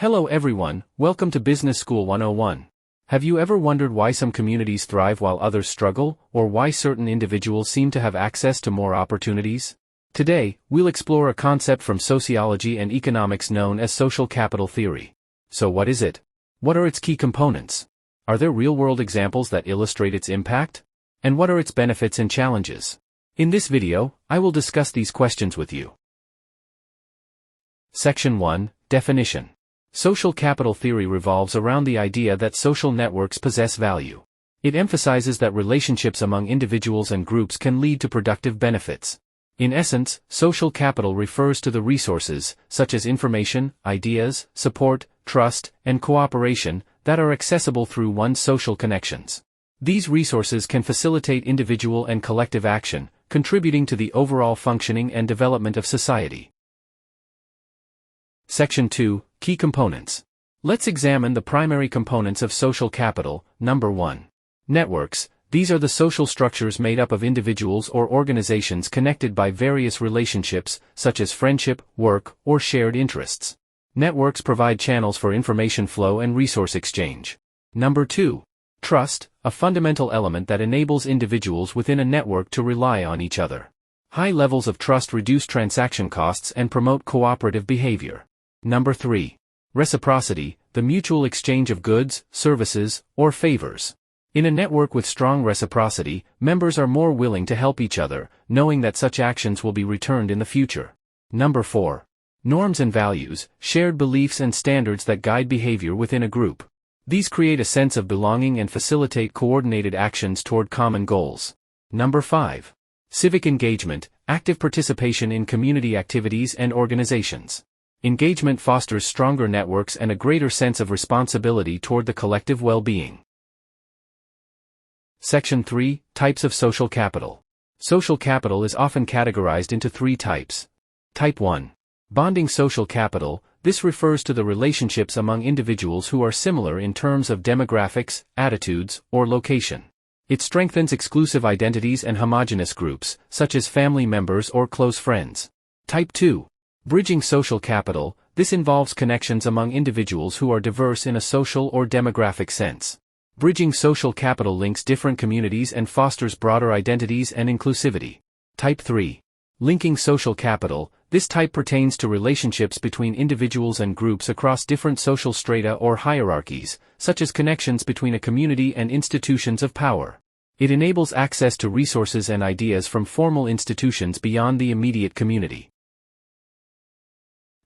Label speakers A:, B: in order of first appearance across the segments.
A: Hello everyone, welcome to Business School 101. Have you ever wondered why some communities thrive while others struggle, or why certain individuals seem to have access to more opportunities? Today, we'll explore a concept from sociology and economics known as social capital theory. So what is it? What are its key components? Are there real-world examples that illustrate its impact? And what are its benefits and challenges? In this video, I will discuss these questions with you. Section 1, Definition. Social capital theory revolves around the idea that social networks possess value. It emphasizes that relationships among individuals and groups can lead to productive benefits. In essence, social capital refers to the resources, such as information, ideas, support, trust, and cooperation, that are accessible through one's social connections. These resources can facilitate individual and collective action, contributing to the overall functioning and development of society. Section 2, Key Components. Let's examine the primary components of social capital. Number 1. Networks. These are the social structures made up of individuals or organizations connected by various relationships, such as friendship, work, or shared interests. Networks provide channels for information flow and resource exchange. Number 2. Trust, a fundamental element that enables individuals within a network to rely on each other. High levels of trust reduce transaction costs and promote cooperative behavior. Number 3. Reciprocity, the mutual exchange of goods, services, or favors. In a network with strong reciprocity, members are more willing to help each other, knowing that such actions will be returned in the future. Number 4. Norms and values, shared beliefs and standards that guide behavior within a group. These create a sense of belonging and facilitate coordinated actions toward common goals. Number 5. Civic engagement, active participation in community activities and organizations. Engagement fosters stronger networks and a greater sense of responsibility toward the collective well-being. Section 3, Types of Social Capital. Social capital is often categorized into 3 types. Type 1. Bonding social capital. This refers to the relationships among individuals who are similar in terms of demographics, attitudes, or location. It strengthens exclusive identities and homogeneous groups, such as family members or close friends. Type 2. Bridging social capital. This involves connections among individuals who are diverse in a social or demographic sense. Bridging social capital links different communities and fosters broader identities and inclusivity. Type 3. Linking social capital. This type pertains to relationships between individuals and groups across different social strata or hierarchies, such as connections between a community and institutions of power. It enables access to resources and ideas from formal institutions beyond the immediate community.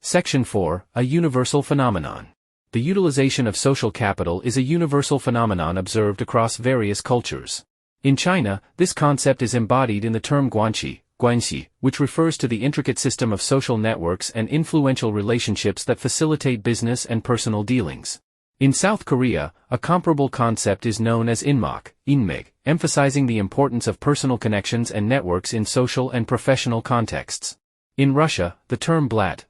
A: Section 4, A Universal Phenomenon. The utilization of social capital is a universal phenomenon observed across various cultures. In China, this concept is embodied in the term guanxi, which refers to the intricate system of social networks and influential relationships that facilitate business and personal dealings. In South Korea, a comparable concept is known as inmak, emphasizing the importance of personal connections and networks in social and professional contexts. In Russia, the term blat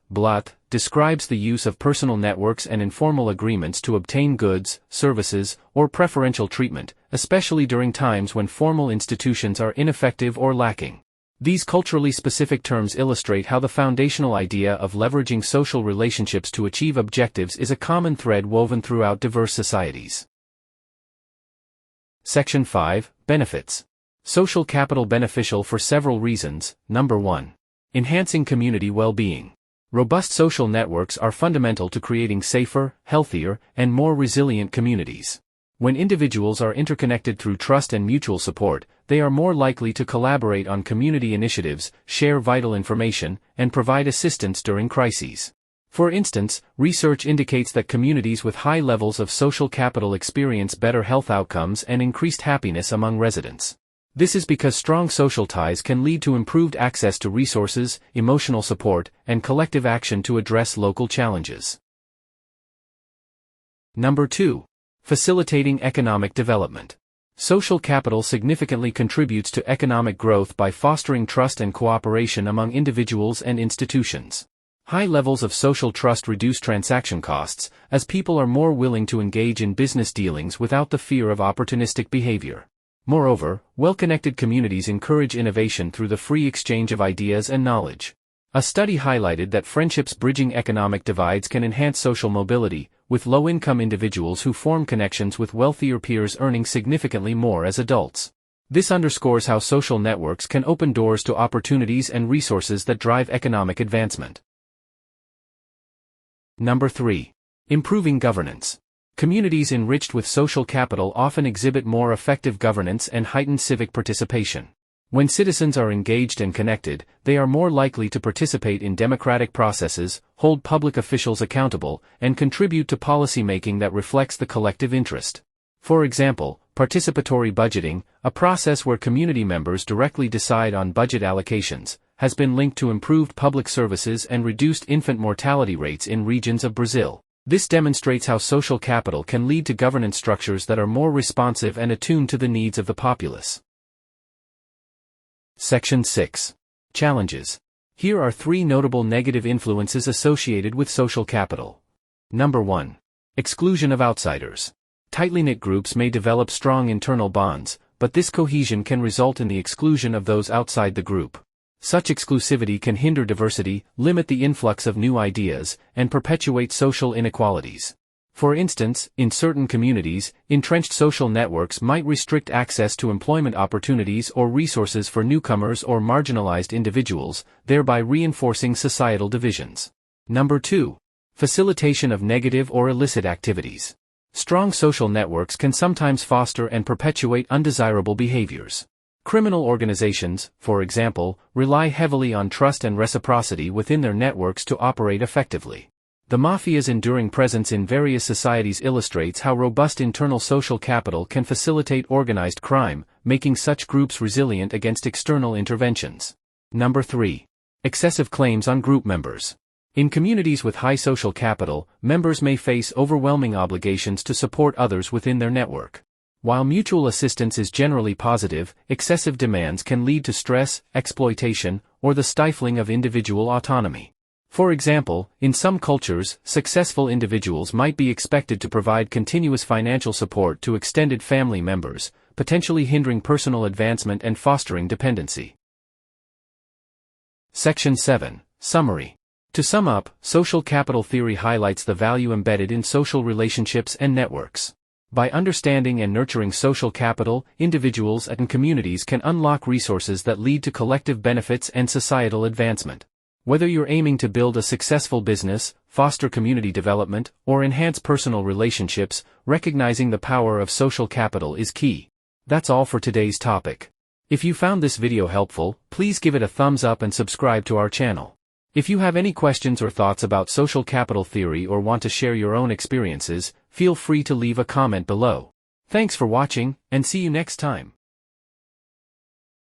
A: describes the use of personal networks and informal agreements to obtain goods, services, or preferential treatment, especially during times when formal institutions are ineffective or lacking. These culturally specific terms illustrate how the foundational idea of leveraging social relationships to achieve objectives is a common thread woven throughout diverse societies. Section 5, Benefits. Social capital beneficial for several reasons. Number 1. Enhancing community well-being. Robust social networks are fundamental to creating safer, healthier, and more resilient communities. When individuals are interconnected through trust and mutual support, they are more likely to collaborate on community initiatives, share vital information, and provide assistance during crises. For instance, research indicates that communities with high levels of social capital experience better health outcomes and increased happiness among residents. This is because strong social ties can lead to improved access to resources, emotional support, and collective action to address local challenges. Number 2. Facilitating economic development. Social capital significantly contributes to economic growth by fostering trust and cooperation among individuals and institutions. High levels of social trust reduce transaction costs, as people are more willing to engage in business dealings without the fear of opportunistic behavior. Moreover, well-connected communities encourage innovation through the free exchange of ideas and knowledge. A study highlighted that friendships bridging economic divides can enhance social mobility, with low-income individuals who form connections with wealthier peers earning significantly more as adults. This underscores how social networks can open doors to opportunities and resources that drive economic advancement. Number 3. Improving governance. Communities enriched with social capital often exhibit more effective governance and heightened civic participation. When citizens are engaged and connected, they are more likely to participate in democratic processes, hold public officials accountable, and contribute to policymaking that reflects the collective interest. For example, participatory budgeting, a process where community members directly decide on budget allocations, has been linked to improved public services and reduced infant mortality rates in regions of Brazil. This demonstrates how social capital can lead to governance structures that are more responsive and attuned to the needs of the populace. Section 6. Challenges. Here are 3 notable negative influences associated with social capital. Number 1. Exclusion of outsiders. Tightly knit groups may develop strong internal bonds, but this cohesion can result in the exclusion of those outside the group. Such exclusivity can hinder diversity, limit the influx of new ideas, and perpetuate social inequalities. For instance, in certain communities, entrenched social networks might restrict access to employment opportunities or resources for newcomers or marginalized individuals, thereby reinforcing societal divisions. Number 2. Facilitation of negative or illicit activities. Strong social networks can sometimes foster and perpetuate undesirable behaviors. Criminal organizations, for example, rely heavily on trust and reciprocity within their networks to operate effectively. The mafia's enduring presence in various societies illustrates how robust internal social capital can facilitate organized crime, making such groups resilient against external interventions. Number 3. Excessive claims on group members. In communities with high social capital, members may face overwhelming obligations to support others within their network. While mutual assistance is generally positive, excessive demands can lead to stress, exploitation, or the stifling of individual autonomy. For example, in some cultures, successful individuals might be expected to provide continuous financial support to extended family members, potentially hindering personal advancement and fostering dependency. Section 7. Summary. To sum up, social capital theory highlights the value embedded in social relationships and networks. By understanding and nurturing social capital, individuals and communities can unlock resources that lead to collective benefits and societal advancement. Whether you're aiming to build a successful business, foster community development, or enhance personal relationships, recognizing the power of social capital is key. That's all for today's topic. If you found this video helpful, please give it a thumbs up and subscribe to our channel. If you have any questions or thoughts about social capital theory or want to share your own experiences, feel free to leave a comment below. Thanks for watching, and see you next time.